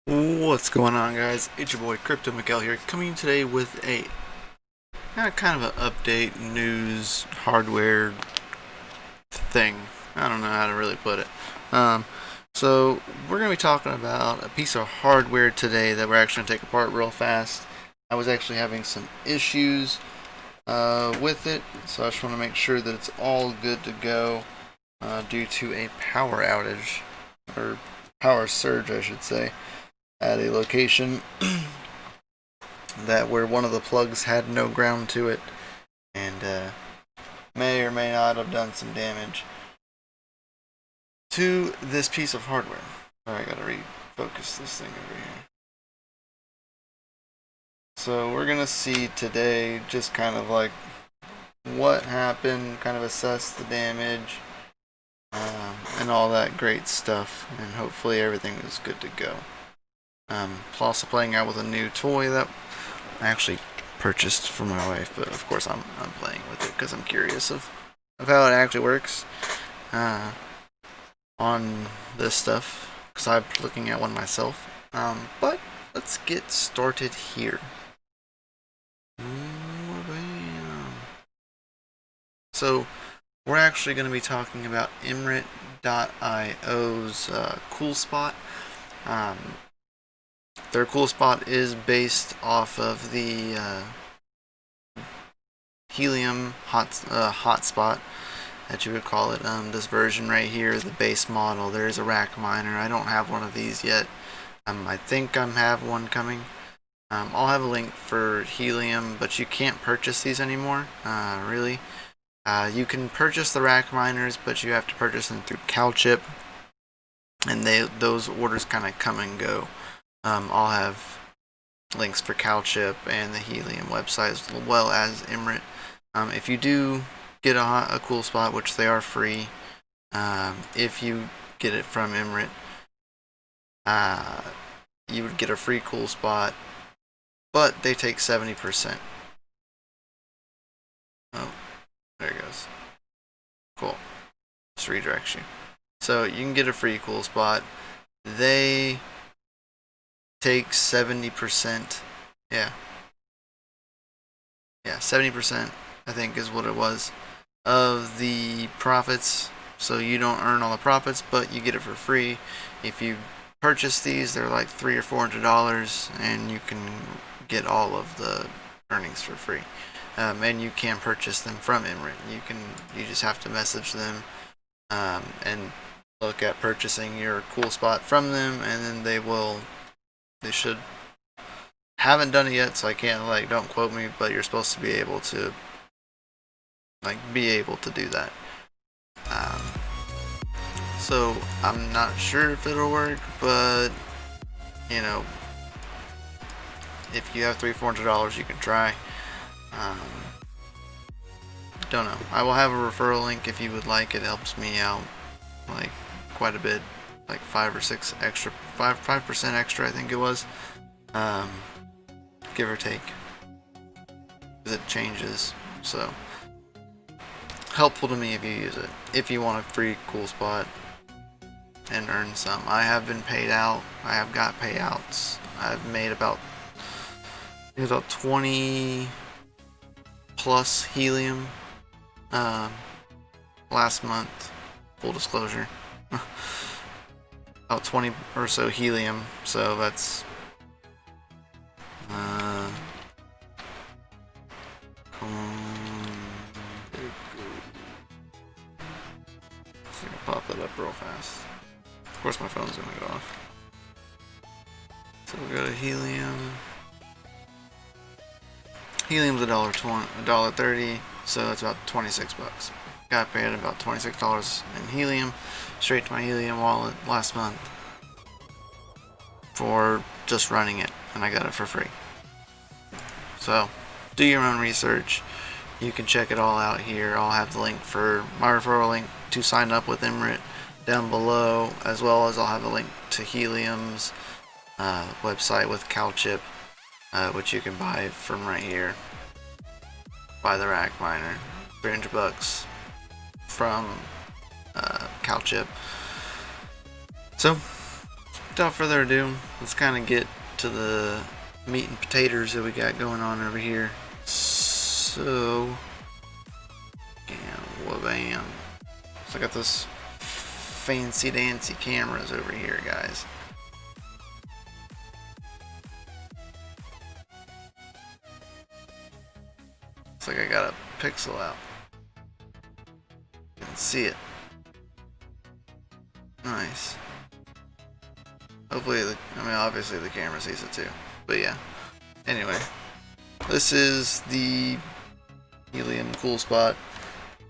What's going on, guys? It's your boy Crypto Miguel here, coming today with a kind of an update news hardware thing. I don't know how to really put it. So we're gonna be talking about a piece of hardware today that we're actually gonna take apart real fast. I was actually having some issues with it, so I just want to make sure that it's all good to go due to a power outage or power surge, I should say, at a location that where one of the plugs had no ground to it and may or may not have done some damage to this piece of hardware. Alright, I gotta refocus this thing over here. So we're gonna see today just kind of like what happened, kind of assess the damage, and all that great stuff, and hopefully everything is good to go. Also playing out with a new toy that I actually purchased for my wife, but of course I'm playing with it because I'm curious of how it actually works on this stuff, because I'm looking at one myself. But let's get started here. So we're actually going to be talking about Emrit.io's Coolspot. Their Coolspot is based off of the Helium hotspot that you would call it. This version right here, the base model, there's a rack miner. I don't have one of these yet. I think I have one coming. I'll have a link for Helium, but you can't purchase these anymore, really. You can purchase the rack miners, but you have to purchase them through CalChip, and those orders kind of come and go. I'll have links for CalChip and the Helium website as well as Emrit. If you do get a Coolspot, which they are free, if you get it from Emrit, you would get a free Coolspot, but they take 70%. Oh, there it goes. Cool. Just redirects you. So you can get a free Coolspot. They take 70%. Yeah, 70%, I think, is what it was, of the profits. So you don't earn all the profits, but you get it for free. If you purchase these, they're like $300 or $400, and you can get all of the earnings for free. And you can purchase them from Emrit. You just have to message them and look at purchasing your Coolspot from them, and then they should. Haven't done it yet, so I can't, don't quote me, but you're supposed to be able to do that. So I'm not sure if it'll work, but if you have $300-$400, you can try. Don't know. I will have a referral link if you would like. It helps me out quite a bit, like 5% extra, I think it was, give or take, because it changes. So helpful to me if you use it. If you want a free Coolspot and earn some, I have been paid out. I have got payouts. I've made about 20 plus Helium last month. Full disclosure. About 20 or so Helium, so that's just gonna pop that up real fast. Of course my phone's gonna go off. So we'll go to Helium. Helium's $1.30, so that's about 26 bucks. Got paid about $26 in Helium straight to my Helium wallet last month for just running it, and I got it for free. So do your own research. You can check it all out here. I'll have the link for my referral link to sign up with Emrit down below, as well as I'll have a link to Helium's website with CalChip, which you can buy from right here. Buy the rack miner, $300 from CalChip. So without further ado, let's kind of get to the meat and potatoes that we got going on over here. So, yeah, wha-bam. So I got this fancy dancy cameras over here, guys. Looks like I got a pixel out. You can see it. Nice. Hopefully, obviously the camera sees it too. But yeah. Anyway, this is the Helium Coolspot.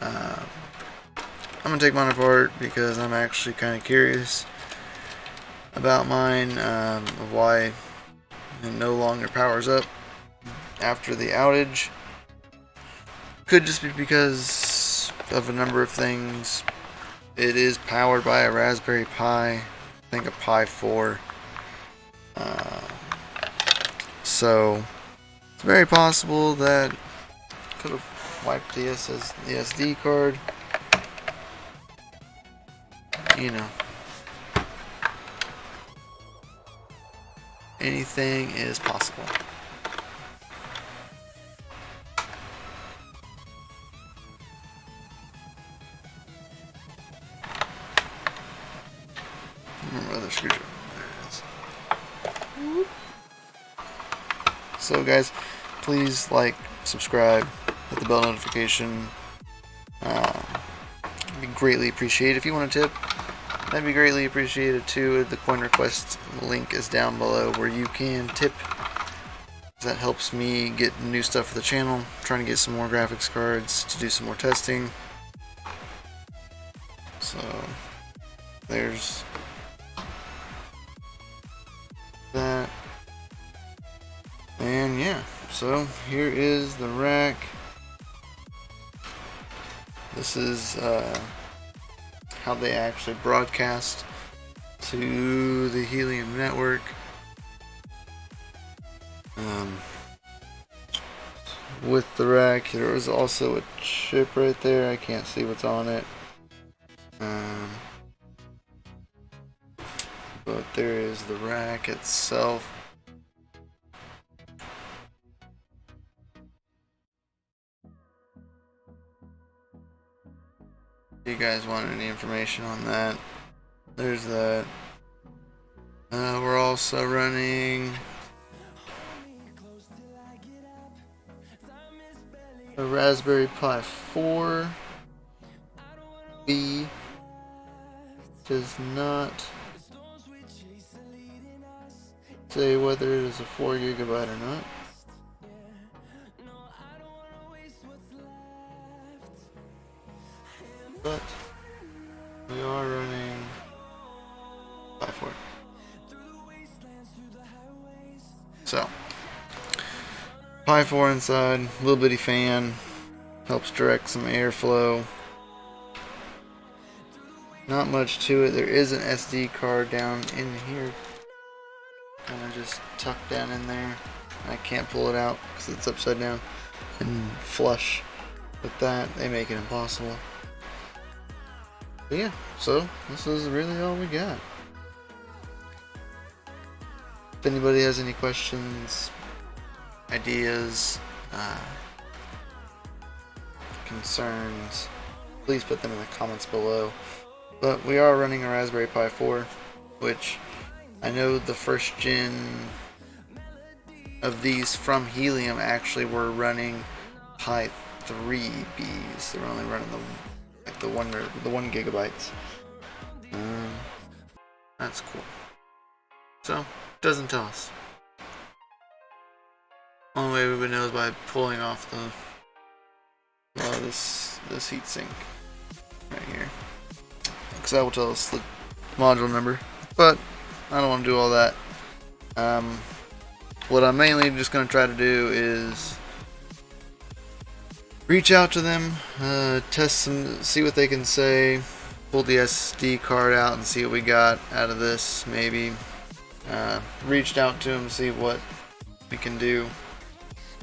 I'm gonna take mine apart because I'm actually kind of curious about mine, of why it no longer powers up after the outage. Could just be because of a number of things. It is powered by a Raspberry Pi, I think a Pi 4. So it's very possible that could have wiped the SD card. You know, anything is possible. Other screwdriver. There it is. So guys, please like, subscribe, hit the bell notification. It'd be greatly appreciated. If you want to tip, that'd be greatly appreciated too. The coin request link is down below where you can tip. That helps me get new stuff for the channel. I'm trying to get some more graphics cards to do some more testing. So there's that. And yeah, so here is the rack. This is how they actually broadcast to the Helium network. With the rack, there was also a chip right there. I can't see what's on it. But there is the rack itself. If you guys want any information on that, there's that. We're also running a Raspberry Pi 4 B. Does not say whether it is a 4 GB or not. But we are running Pi 4. So Pi 4 inside, little bitty fan, helps direct some airflow. Not much to it. There is an SD card down in here, kind of just tucked down in there. I can't pull it out because it's upside down and flush with that. They make it impossible. But yeah, so this is really all we got. If anybody has any questions, ideas, concerns, please put them in the comments below. But we are running a Raspberry Pi 4, which I know the first gen of these from Helium actually were running Pi 3Bs. They were only running the 1 gigabytes. That's cool. So doesn't tell us. Only way we would know is by pulling off this heatsink right here, because that will tell us the module number. But I don't want to do all that. What I'm mainly just going to try to do is reach out to them, test some, see what they can say, pull the SD card out and see what we got out of this. Maybe reached out to them, see what we can do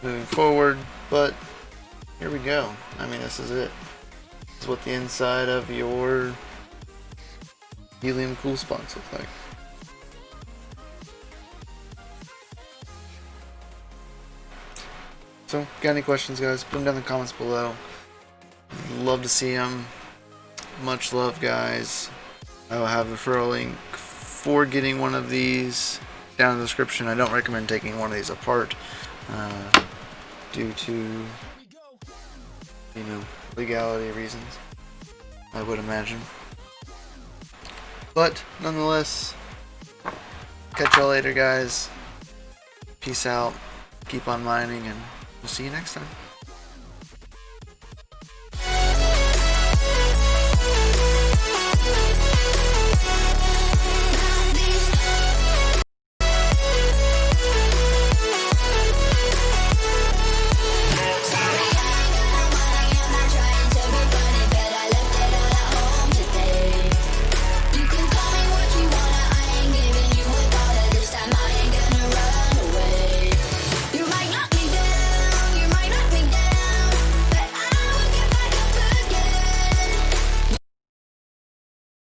moving forward. But here we go. I mean, this is it. This is what the inside of your Helium Coolspots look like. So, got any questions, guys? Put them down in the comments below. Love to see them. Much love, guys. I will have a referral link for getting one of these down in the description. I don't recommend taking one of these apart due to, you know, legality reasons, I would imagine. But nonetheless, catch y'all later, guys. Peace out. Keep on mining, and we'll see you next time.